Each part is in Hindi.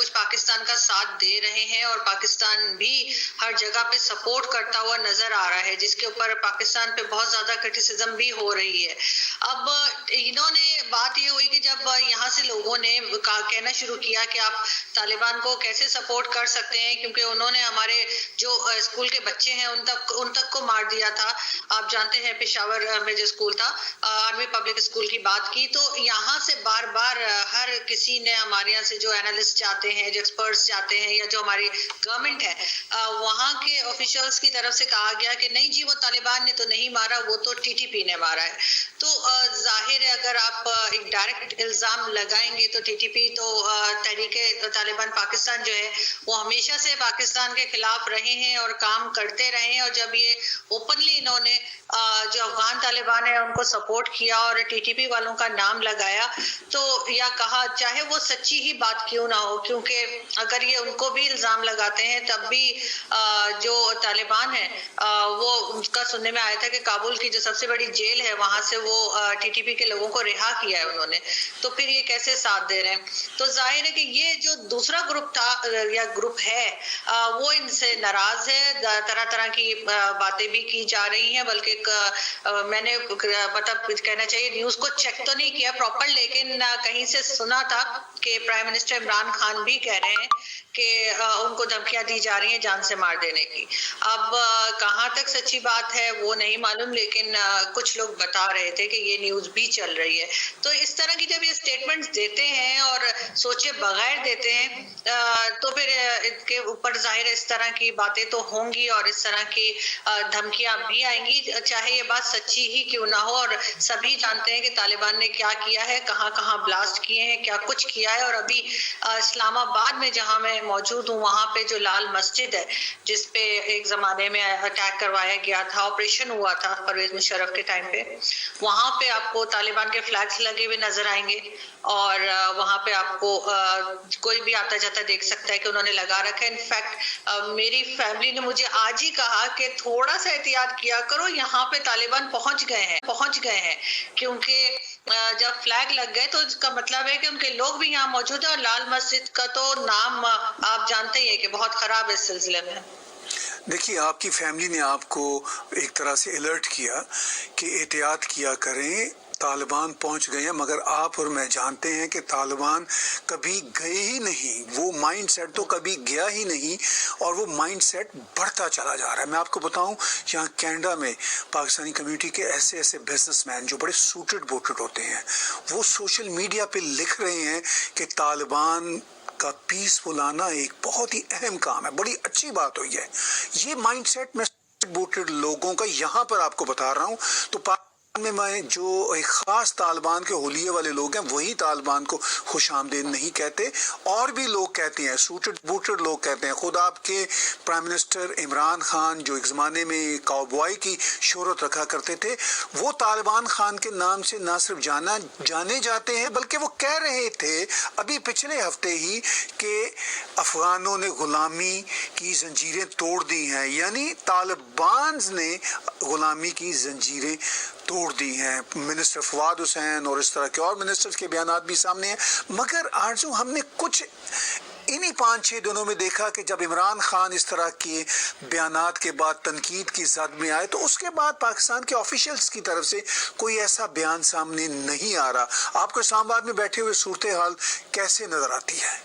कुछ पाकिस्तान का साथ दे रहे हैं और पाकिस्तान भी हर जगह पे सपोर्ट करता हुआ नजर आ रहा है, जिसके ऊपर पाकिस्तान पे बहुत ज्यादा क्रिटिसिज्म भी हो रही है। अब इन्होंने बात ये हुई कि जब यहाँ से लोगों ने कहना शुरू किया कि आप तालिबान को कैसे सपोर्ट कर सकते हैं, क्योंकि उन्होंने हमारे जो स्कूल के बच्चे हैं उन तक को मार दिया था। आप जानते हैं पेशावर में जो स्कूल था, आर्मी पब्लिक स्कूल की बात की, तो यहाँ से बार बार हर किसी ने हमारे यहाँ से जो एनालिस्ट जाते हैं, जो एक्सपर्ट्स जाते हैं, या जो हमारी गवर्नमेंट है वहाँ के ऑफिशियल्स की तरफ से कहा गया कि नहीं जी, वो तालिबान ने तो नहीं मारा, वो तो टीटीपी ने मारा है। तो जाहिर है अगर आप एक डायरेक्ट इल्जाम लगाएंगे तो टीटीपी तो तहरीके तालिबान पाकिस्तान जो है वो हमेशा से पाकिस्तान के खिलाफ रहे हैं और काम करते रहे हैं, और जब ये ओपनली इन्होंने जो अफगान तालिबान है उनको सपोर्ट किया और टीटीपी वालों का नाम लगाया, तो या कहा, चाहे वो सच्ची ही बात क्यों ना हो, क्योंकि अगर ये उनको भी इल्जाम लगाते हैं तब भी जो तालिबान है वो उसका सुनने में आया था कि काबुल की जो सबसे बड़ी जेल है वहां से वो टीटीपी के लोगों को रिहा किया है उन्होंने, तो फिर ये कैसे साथ दे रहे हैं। तो जाहिर है कि ये जो दूसरा ग्रुप था या ग्रुप है वो इनसे नाराज है, तरह तरह की बातें भी की जा रही हैं, बल्कि मैंने मतलब कहना चाहिए न्यूज को चेक तो नहीं किया प्रॉपर, लेकिन कहीं से सुना था कि प्राइम मिनिस्टर इमरान खान भी कह रहे हैं कि उनको धमकियां दी जा रही हैं जान से मार देने की। अब कहाँ तक सच्ची बात है वो नहीं मालूम, लेकिन कुछ लोग बता रहे थे कि ये न्यूज भी चल रही है। तो इस तरह की जब ये स्टेटमेंट्स देते हैं और सोचे बगैर देते हैं तो फिर इनके ऊपर जाहिर इस तरह की बातें तो होंगी और इस तरह की धमकियां भी आएंगी, चाहे ये बात सच्ची ही क्यों ना हो। और सभी जानते हैं कि तालिबान ने क्या किया है, कहाँ कहाँ ब्लास्ट किए हैं, क्या कुछ किया है। और अभी इस्लामाबाद में जहाँ मैं मौजूद हूँ वहां पे जो लाल मस्जिद है जिसपे एक जमाने में अटैक करवाया गया था, ऑपरेशन हुआ था परवेज मुशर्रफ के टाइम पे, वहां पे आपको तालिबान के फ्लैग्स लगे हुए नजर आएंगे और वहां पे आपको कोई भी आता जाता देख सकता है कि उन्होंने लगा रखा है। इनफैक्ट मेरी फैमिली ने मुझे आज ही कहा कि थोड़ा सा एहतियात किया करो, यहाँ पे तालिबान पहुंच गए हैं, क्योंकि जब फ्लैग लग गए तो इसका मतलब है कि उनके लोग भी यहाँ मौजूद है। और लाल मस्जिद का तो नाम आप जानते ही है कि बहुत खराब है इस सिलसिले में। देखिए, आपकी फैमिली ने आपको एक तरह से अलर्ट किया कि एहतियात किया करें, तालिबान पहुंच गए हैं, मगर आप और मैं जानते हैं कि तालिबान कभी गए ही नहीं, वो माइंडसेट तो कभी गया ही नहीं और वो माइंडसेट बढ़ता चला जा रहा है। मैं आपको बताऊं, यहाँ कनाडा में पाकिस्तानी कम्युनिटी के ऐसे बिजनेसमैन जो बड़े सूटेड बूटेड होते हैं, वो सोशल मीडिया पे लिख रहे हैं कि तालिबान का पीसफुल आना एक बहुत ही अहम काम है, बड़ी अच्छी बात हुई है। ये माइंडसेट में बूटेड लोगों का यहाँ पर आपको बता रहा हूँ। तो में जो एक खास तालिबान के होलिये वाले लोग हैं वही तालिबान को खुश आमदीद नहीं कहते, और भी लोग कहते हैं, सूटेड बूटेड लोग कहते हैं। खुद आपके प्राइम मिनिस्टर इमरान खान जो एक ज़माने में काउबॉय की शोहरत रखा करते थे, वो तालिबान खान के नाम से ना सिर्फ जाने जाते हैं बल्कि वो कह रहे थे अभी पिछले हफ्ते ही कि अफगानों ने गुलामी की जंजीरें तोड़ दी हैं, यानी तालिबान ने गुलामी की जंजीरें तोड़ दी हैं। मिनिस्टर फवाद हुसैन और इस तरह के और मिनिस्टर्स के बयानात भी सामने हैं। मगर आरजू, हमने कुछ इन्हीं 5-6 दिनों में देखा कि जब इमरान खान इस तरह के बयानात के बाद तनकीद की जद में आए, तो उसके बाद पाकिस्तान के ऑफिशियल्स की तरफ से कोई ऐसा बयान सामने नहीं आ रहा। आपको इस्लामाबाद में बैठे हुए सूरत हाल कैसे नजर आती है?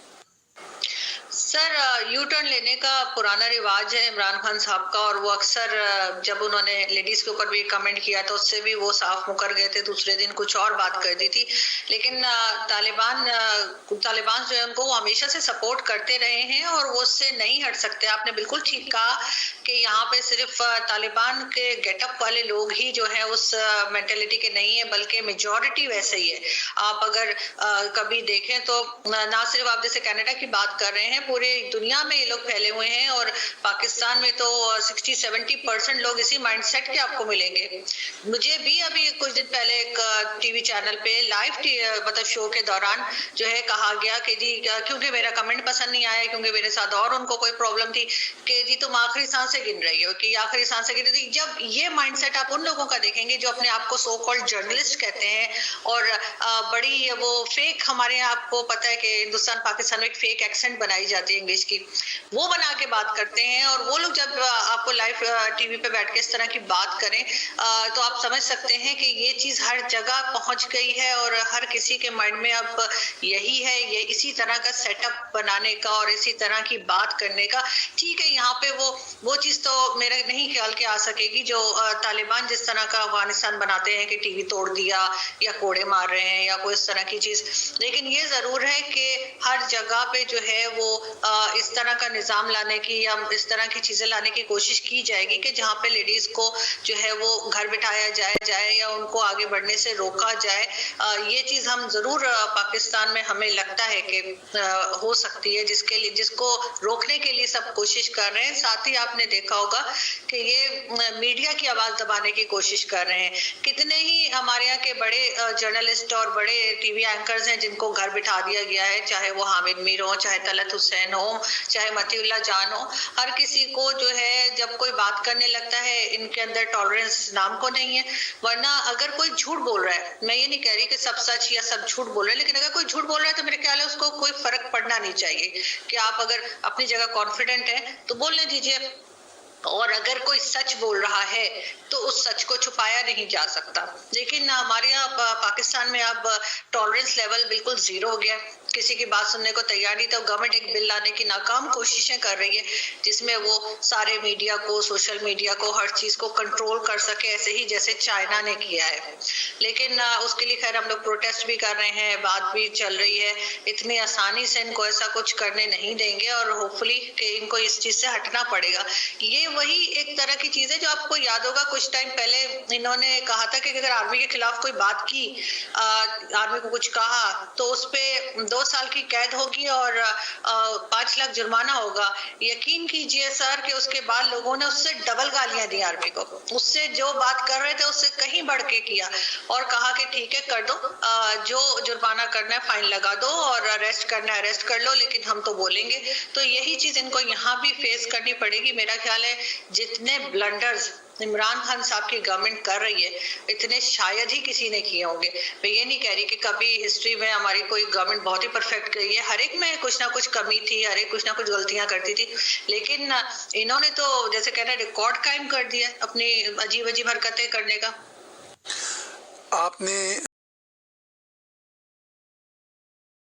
सर, यू टर्न लेने का पुराना रिवाज है इमरान खान साहब का, और वो अक्सर जब उन्होंने लेडीज के ऊपर भी कमेंट किया तो उससे भी वो साफ मुकर गए थे, दूसरे दिन कुछ और बात कर दी थी। लेकिन तालिबान जो है उनको वो हमेशा से सपोर्ट करते रहे हैं और वो उससे नहीं हट सकते। आपने बिल्कुल ठीक कहा कि यहाँ पे सिर्फ तालिबान के गेटअप वाले लोग ही जो है उस मेंटेलिटी के नहीं है, बल्कि मेजॉरिटी वैसे ही है। आप अगर कभी देखें तो ना सिर्फ आप जैसे कनाडा की बात कर रहे हैं, पूरे दुनिया में ये लोग फैले हुए हैं और पाकिस्तान में तो 60-70% लोग इसी माइंडसेट के आपको मिलेंगे। मुझे भी अभी कुछ दिन पहले एक टीवी चैनल पे लाइव मतलब शो के दौरान जो है कहा गया कि जी क्योंकि मेरा कमेंट पसंद नहीं आया, क्योंकि मेरे साथ और उनको कोई प्रॉब्लम थी कि जी तुम आखिरी सांसें गिन रही हो, कि आखिरी सांसें गिन रही। जब ये माइंडसेट आप उन लोगों का देखेंगे जो अपने आप को सो कॉल्ड जर्नलिस्ट कहते हैं और बड़ी वो फेक, हमारे यहाँ आपको पता है कि हिंदुस्तान पाकिस्तान में एक फेक एक्सेंट बनाई जाती है इंग्लिश की, वो बना के बात करते हैं और वो लोग जब आपको लाइव टीवी पे बैठ के इस तरह की बात करें तो आप समझ सकते हैं कि ये चीज हर जगह पहुंच गई है और हर किसी के माइंड में अब यही है, ये इसी तरह का सेटअप बनाने का और इसी तरह की बात करने का। ठीक है, यहाँ पे वो चीज तो मेरा नहीं ख्याल के आ सकेगी जो तालिबान जिस तरह का अफगानिस्तान बनाते हैं कि टीवी तोड़ दिया या कोड़े मार रहे हैं या कोई इस तरह की चीज, लेकिन ये जरूर है कि हर जगह पे जो है वो इस तरह का निजाम लाने की या इस तरह की चीजें लाने की कोशिश की जाएगी कि जहाँ पे लेडीज को जो है वो घर बिठाया जाए या उनको आगे बढ़ने से रोका जाए। ये चीज हम जरूर पाकिस्तान में हमें लगता है कि हो सकती है, जिसके लिए जिसको रोकने के लिए सब कोशिश कर रहे हैं। साथ ही आपने देखा होगा कि ये मीडिया की आवाज दबाने की कोशिश कर रहे हैं। कितने ही हमारे यहाँ के बड़े जर्नलिस्ट और बड़े टीवी एंकर्स हैं जिनको घर बिठा दिया गया है, चाहे वो हामिद मीर हो, चाहे तलत हुसैन हो, चाहे मतीउल्लाह जान हो। हर किसी को जो है जब कोई बात करने लगता है इनके अंदर टॉलरेंस नाम को नहीं है। वरना अगर कोई झूठ बोल रहा है, मैं ये नहीं कह रही कि सब सच या सब झूठ बोल रहे हैं, लेकिन अगर कोई झूठ बोल रहा है तो मेरे ख्याल है उसको कोई फर्क पड़ना नहीं चाहिए कि आप अगर अपनी जगह कॉन्फिडेंट हैं तो बोलने दीजिए, और अगर कोई सच बोल रहा है तो उस सच को छुपाया नहीं जा सकता। लेकिन हमारे यहाँ पाकिस्तान में अब टॉलरेंस लेवल बिल्कुल जीरो हो गया, किसी की बात सुनने को तैयार नहीं। तो गवर्नमेंट एक बिल लाने की नाकाम कोशिशें कर रही है जिसमें वो सारे मीडिया को, सोशल मीडिया को, हर चीज को कंट्रोल कर सके, ऐसे ही जैसे चाइना ने किया है। लेकिन उसके लिए खैर हम लोग प्रोटेस्ट भी कर रहे हैं, बात भी चल रही है। इतनी आसानी से इनको ऐसा कुछ करने नहीं देंगे और होपफुली कि इनको इस चीज से हटना पड़ेगा। ये वही एक तरह की चीज है जो आपको याद होगा कुछ टाइम पहले इन्होंने कहा था कि अगर आर्मी के खिलाफ कोई बात की, आर्मी को कुछ कहा तो उस पे 2 साल की कैद होगी और 5 लाख जुर्माना होगा। यकीन कीजिए सर कि उसके बाद लोगों ने उससे डबल गालियां दी आर्मी को, उससे जो बात कर रहे थे उससे कहीं बढ़ के किया और कहा कि ठीक है कर दो, जो जुर्माना करना है फाइन लगा दो और अरेस्ट करना है अरेस्ट कर लो, लेकिन हम तो बोलेंगे। तो यही चीज इनको यहाँ भी फेस करनी पड़ेगी। मेरा ख्याल है जितने ब्लंडर्स इमरान खान साहब की गवर्नमेंट कर रही है इतने शायद ही किसी ने किए होंगे। मैं ये नहीं कह रही कि कभी हिस्ट्री में हमारी कोई गवर्नमेंट बहुत ही परफेक्ट रही है, हर एक में कुछ ना कुछ कमी थी, हर एक कुछ ना कुछ गलतियां करती थी, लेकिन इन्होंने तो जैसे कहना रिकॉर्ड कायम कर दिया अपनी अजीब अजीब हरकतें करने का। आपने